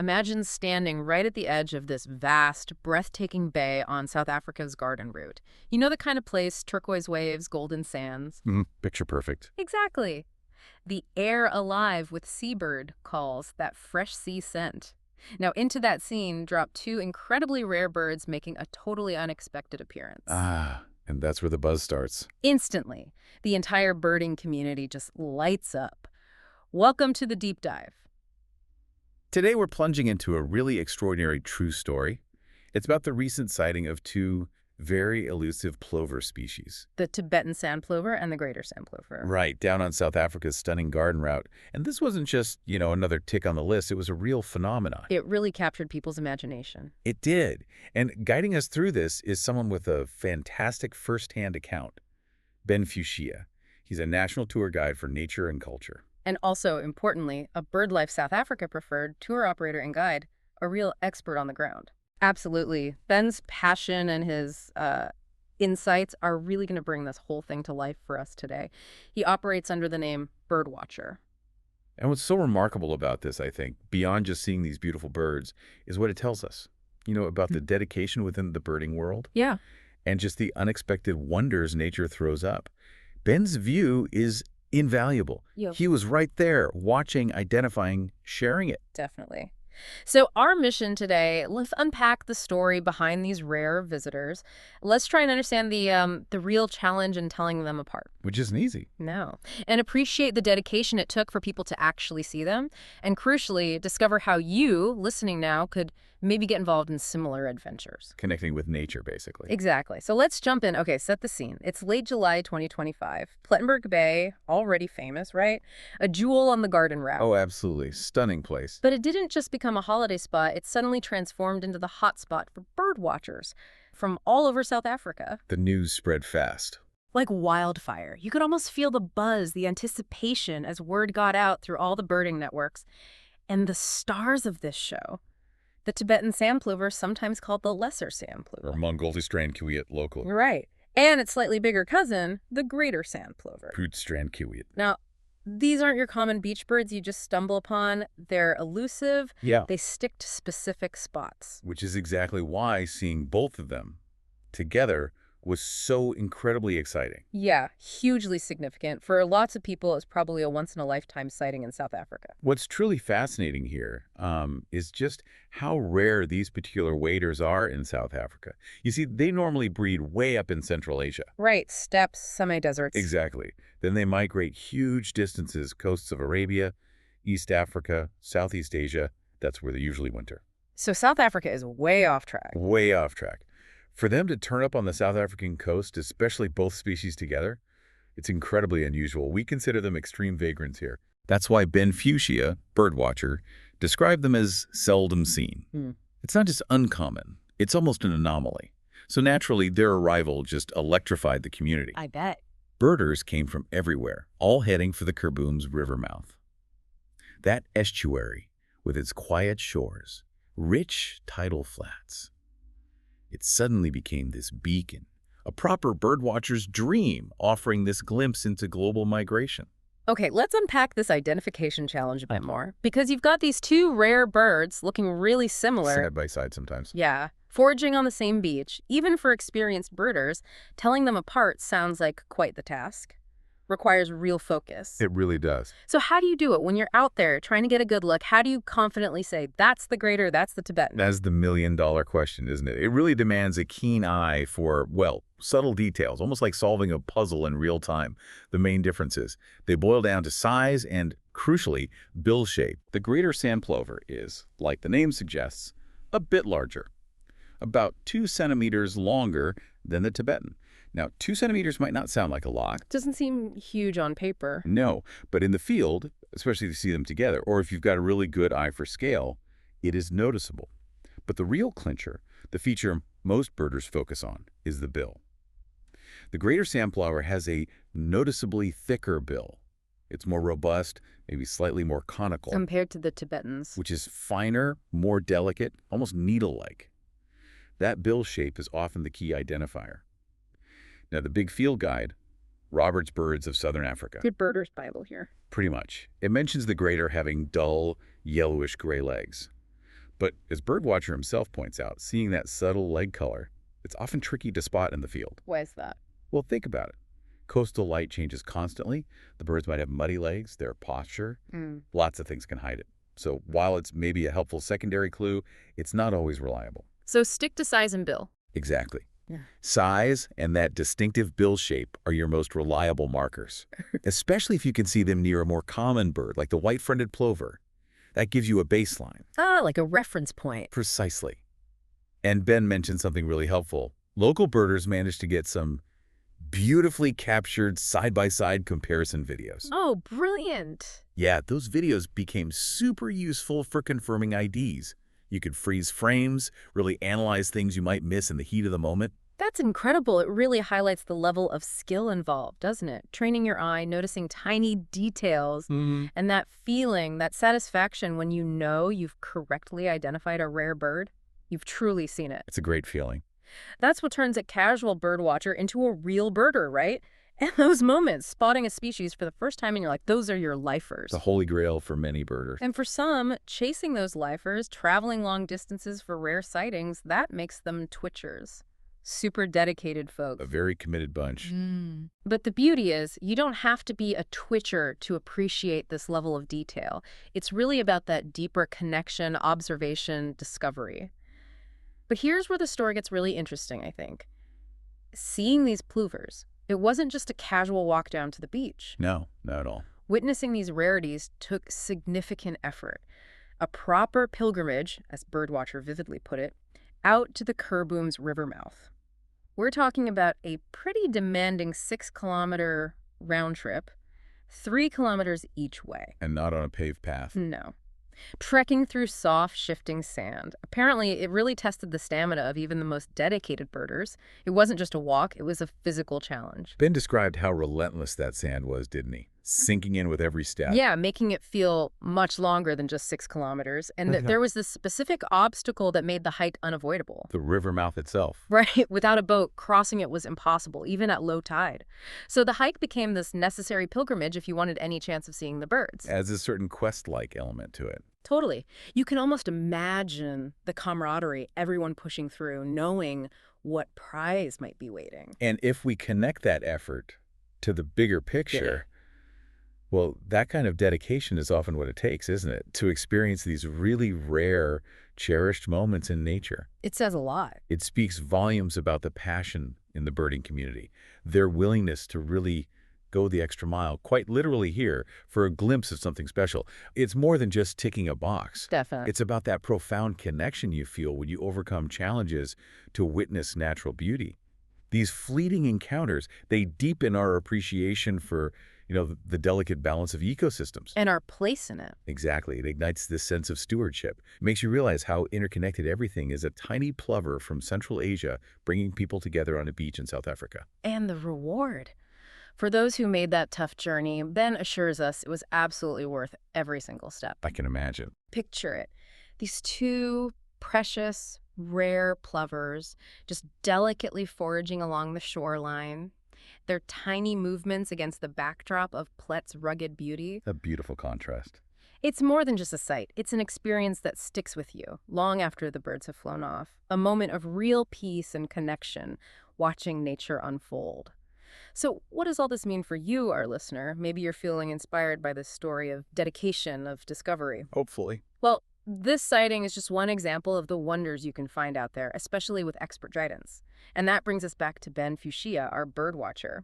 Imagine standing right at the edge of this vast, breathtaking bay on South Africa's garden route. You know the kind of place, turquoise waves, golden sands? Picture perfect. Exactly. The air alive with seabird calls, that fresh sea scent. Now, into that scene drop two incredibly rare birds making a totally unexpected appearance. And that's where the buzz starts. Instantly, the entire birding community just lights up. Welcome to the deep dive. Today we're plunging into a really extraordinary true story. It's about the recent sighting of two very elusive plover species. The Tibetan Sand Plover and the Greater Sand Plover. Right, down on South Africa's stunning garden route. And this wasn't just, another tick on the list. It was a real phenomenon. It really captured people's imagination. It did. And guiding us through this is someone with a fantastic first-hand account, Ben Fuchsia. He's a national tour guide for nature and culture. And also, importantly, a BirdLife South Africa preferred tour operator and guide, a real expert on the ground. Absolutely. Ben's passion and his insights are really going to bring this whole thing to life for us today. He operates under the name Birdwatcher. And what's so remarkable about this, I think, beyond just seeing these beautiful birds, is what it tells us, about the dedication within the birding world. Yeah. And just the unexpected wonders nature throws up. Ben's view is invaluable. Yep. He was right there, watching, identifying, sharing it. Definitely. So our mission today, let's unpack the story behind these rare visitors. Let's try and understand the real challenge in telling them apart. Which isn't easy. No. And appreciate the dedication it took for people to actually see them. And crucially, discover how you, listening now, could maybe get involved in similar adventures. Connecting with nature, basically. Exactly. So let's jump in. Okay, set the scene. It's late July 2025. Plettenberg Bay, already famous, right? A jewel on the garden route. Oh, absolutely. Stunning place. But it didn't just become a holiday spot. It suddenly transformed into the hot spot for bird watchers from all over South Africa. The news spread fast. Like wildfire. You could almost feel the buzz, the anticipation as word got out through all the birding networks. And the stars of this show, the Tibetan Sand Plover, sometimes called the Lesser Sand Plover. Or Mongoolse Strandkiewiet locally. Right. And its slightly bigger cousin, the Greater Sand Plover. Grootstrandkiewiet. Now, these aren't your common beach birds you just stumble upon. They're elusive. Yeah. They stick to specific spots. Which is exactly why seeing both of them together was so incredibly exciting. Yeah, hugely significant. For lots of people, it's probably a once-in-a-lifetime sighting in South Africa. What's truly fascinating here is just how rare these particular waders are in South Africa. You see, they normally breed way up in Central Asia. Right, steppes, semi-deserts. Exactly. Then they migrate huge distances, coasts of Arabia, East Africa, Southeast Asia. That's where they usually winter. So South Africa is way off track. Way off track. For them to turn up on the South African coast, especially both species together, it's incredibly unusual. We consider them extreme vagrants here. That's why Ben Fuchsia, birdwatcher, described them as seldom seen. It's not just uncommon, it's almost an anomaly. So naturally, their arrival just electrified the community. I bet. Birders came from everywhere, all heading for the Keurbooms River mouth. That estuary, with its quiet shores, rich tidal flats, it suddenly became this beacon, a proper birdwatcher's dream, offering this glimpse into global migration. Okay, let's unpack this identification challenge a bit more. Because you've got these two rare birds looking really similar. Side by side sometimes. Yeah. Foraging on the same beach, even for experienced birders, telling them apart sounds like quite the task. Requires real focus. It really does. So how do you do it when you're out there trying to get a good look? How do you confidently say, that's the Greater, that's the Tibetan? That's the million-dollar question, isn't it? It really demands a keen eye for, well, subtle details, almost like solving a puzzle in real time. The main differences, they boil down to size and, crucially, bill shape. The Greater Sand Plover is, like the name suggests, a bit larger, about 2 centimeters longer than the Tibetan. Now, 2 centimeters might not sound like a lot. Doesn't seem huge on paper. No, but in the field, especially if you see them together, or if you've got a really good eye for scale, it is noticeable. But the real clincher, the feature most birders focus on, is the bill. The Greater Sand Plover has a noticeably thicker bill. It's more robust, maybe slightly more conical. Compared to the Tibetans. Which is finer, more delicate, almost needle-like. That bill shape is often the key identifier. Now, the big field guide, Robert's Birds of Southern Africa. Good birder's Bible here. Pretty much. It mentions the greater having dull, yellowish gray legs. But as Birdwatcher himself points out, seeing that subtle leg color, it's often tricky to spot in the field. Why is that? Well, think about it. Coastal light changes constantly. The birds might have muddy legs, their posture. Lots of things can hide it. So while it's maybe a helpful secondary clue, it's not always reliable. So stick to size and bill. Exactly. Yeah. Size and that distinctive bill shape are your most reliable markers, especially if you can see them near a more common bird like the white-fronted plover. That gives you a baseline. Ah, like a reference point. Precisely. And Ben mentioned something really helpful. Local birders managed to get some beautifully captured side-by-side comparison videos. Oh, brilliant. Yeah, those videos became super useful for confirming IDs. You could freeze frames, really analyze things you might miss in the heat of the moment. That's incredible. It really highlights the level of skill involved, doesn't it? Training your eye, noticing tiny details, and that feeling, that satisfaction when you know you've correctly identified a rare bird. You've truly seen it. It's a great feeling. That's what turns a casual birdwatcher into a real birder, right? And those moments, spotting a species for the first time and you're like, those are your lifers. The holy grail for many birders. And for some, chasing those lifers, traveling long distances for rare sightings, that makes them twitchers. Super dedicated folks. A very committed bunch. But the beauty is, you don't have to be a twitcher to appreciate this level of detail. It's really about that deeper connection, observation, discovery. But here's where the story gets really interesting, I think. Seeing these plovers, it wasn't just a casual walk down to the beach. No, not at all. Witnessing these rarities took significant effort. A proper pilgrimage, as Birdwatcher vividly put it, out to the Keurbooms River mouth. We're talking about a pretty demanding 6-kilometer round trip, 3 kilometers each way. And not on a paved path. No. Trekking through soft, shifting sand. Apparently, it really tested the stamina of even the most dedicated birders. It wasn't just a walk, it was a physical challenge. Ben described how relentless that sand was, didn't he? Sinking in with every step. Yeah, making it feel much longer than just 6 kilometers. And there was this specific obstacle that made the hike unavoidable. The river mouth itself. Right. Without a boat, crossing it was impossible, even at low tide. So the hike became this necessary pilgrimage if you wanted any chance of seeing the birds. Adds a certain quest-like element to it. Totally. You can almost imagine the camaraderie, everyone pushing through, knowing what prize might be waiting. And if we connect that effort to the bigger picture, well, that kind of dedication is often what it takes, isn't it? To experience these really rare, cherished moments in nature. It says a lot. It speaks volumes about the passion in the birding community, their willingness to really go the extra mile, quite literally here, for a glimpse of something special. It's more than just ticking a box. Definitely. It's about that profound connection you feel when you overcome challenges to witness natural beauty. These fleeting encounters, they deepen our appreciation for, the delicate balance of ecosystems. And our place in it. Exactly. It ignites this sense of stewardship. It makes you realize how interconnected everything is. A tiny plover from Central Asia bringing people together on a beach in South Africa. And the reward. For those who made that tough journey, Ben assures us it was absolutely worth every single step. I can imagine. Picture it. These two precious, rare plovers just delicately foraging along the shoreline. Their tiny movements against the backdrop of Plet's rugged beauty. A beautiful contrast. It's more than just a sight. It's an experience that sticks with you long after the birds have flown off. A moment of real peace and connection, watching nature unfold. So what does all this mean for you, our listener? Maybe you're feeling inspired by this story of dedication, of discovery. Hopefully. Well, this sighting is just one example of the wonders you can find out there, especially with expert guidance. And that brings us back to Ben Fuchsia, our birdwatcher.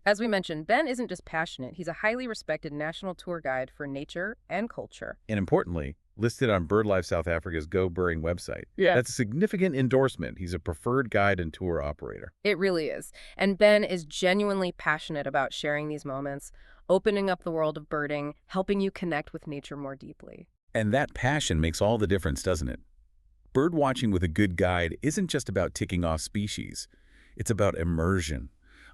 As we mentioned, Ben isn't just passionate. He's a highly respected national tour guide for nature and culture. And importantly, listed on BirdLife South Africa's Go Burring website. Yeah. That's a significant endorsement. He's a preferred guide and tour operator. It really is. And Ben is genuinely passionate about sharing these moments, opening up the world of birding, helping you connect with nature more deeply. And that passion makes all the difference, doesn't it? Bird watching with a good guide isn't just about ticking off species. It's about immersion,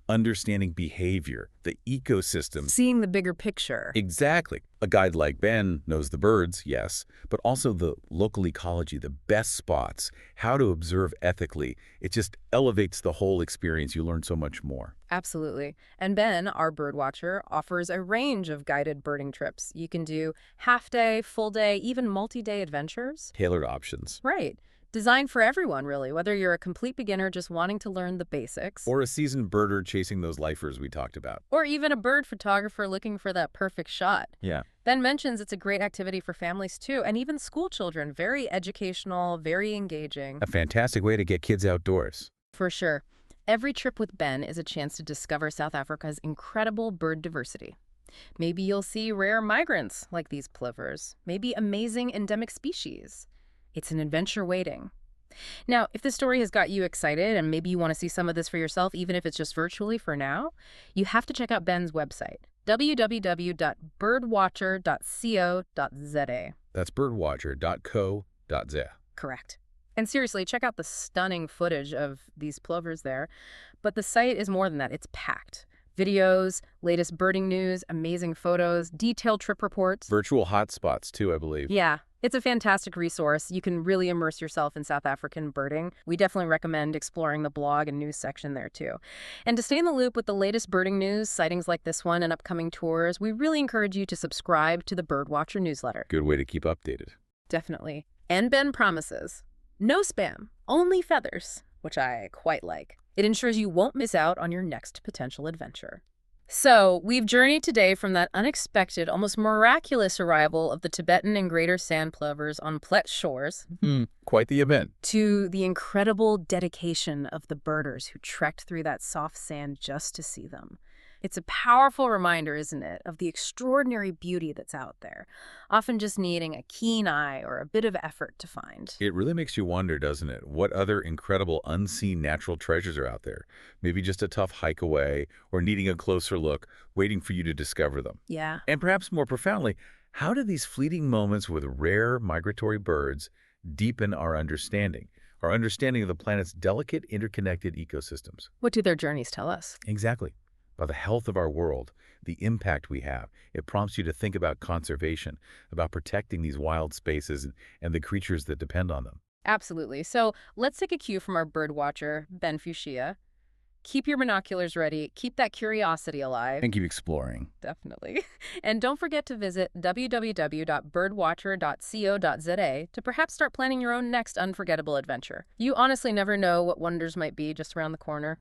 understanding behavior, the ecosystem. Seeing the bigger picture. Exactly. A guide like Ben knows the birds, yes, but also the local ecology, the best spots, how to observe ethically. It just elevates the whole experience. You learn so much more. Absolutely. And Ben, our birdwatcher, offers a range of guided birding trips. You can do half-day, full-day, even multi-day adventures. Tailored options. Right. Designed for everyone, really, whether you're a complete beginner just wanting to learn the basics, Or a seasoned birder chasing those lifers we talked about. or even a bird photographer looking for that perfect shot. Yeah. Ben mentions it's a great activity for families, too, and even school children. Very educational, very engaging. A fantastic way to get kids outdoors. For sure. Every trip with Ben is a chance to discover South Africa's incredible bird diversity. Maybe you'll see rare migrants like these plovers, maybe amazing endemic species. It's an adventure waiting. Now, if this story has got you excited and maybe you want to see some of this for yourself, even if it's just virtually for now, you have to check out Ben's website, www.birdwatcher.co.za. That's birdwatcher.co.za. Correct. And seriously, check out the stunning footage of these plovers there. But the site is more than that. It's packed. Videos, latest birding news, amazing photos, detailed trip reports. Virtual hotspots, too, I believe. Yeah, it's a fantastic resource. You can really immerse yourself in South African birding. We definitely recommend exploring the blog and news section there, too. And to stay in the loop with the latest birding news, sightings like this one, and upcoming tours, we really encourage you to subscribe to the Birdwatcher newsletter. Good way to keep updated. Definitely. And Ben promises no spam, only feathers, which I quite like. It ensures you won't miss out on your next potential adventure. So, we've journeyed today from that unexpected, almost miraculous arrival of the Tibetan and Greater Sand Plovers on Plet shores Quite the event. to the incredible dedication of the birders who trekked through that soft sand just to see them. It's a powerful reminder, isn't it, of the extraordinary beauty that's out there, often just needing a keen eye or a bit of effort to find. It really makes you wonder, doesn't it? What other incredible unseen natural treasures are out there? Maybe just a tough hike away or needing a closer look, waiting for you to discover them. Yeah. And perhaps more profoundly, how do these fleeting moments with rare migratory birds deepen our understanding of the planet's delicate, interconnected ecosystems? What do their journeys tell us? Exactly. About the health of our world, the impact we have. It prompts you to think about conservation, about protecting these wild spaces and the creatures that depend on them. Absolutely. So let's take a cue from our bird watcher, Ben Fuchsia. Keep your binoculars ready. Keep that curiosity alive. And keep exploring. Definitely. And don't forget to visit www.birdwatcher.co.za to perhaps start planning your own next unforgettable adventure. You honestly never know what wonders might be just around the corner.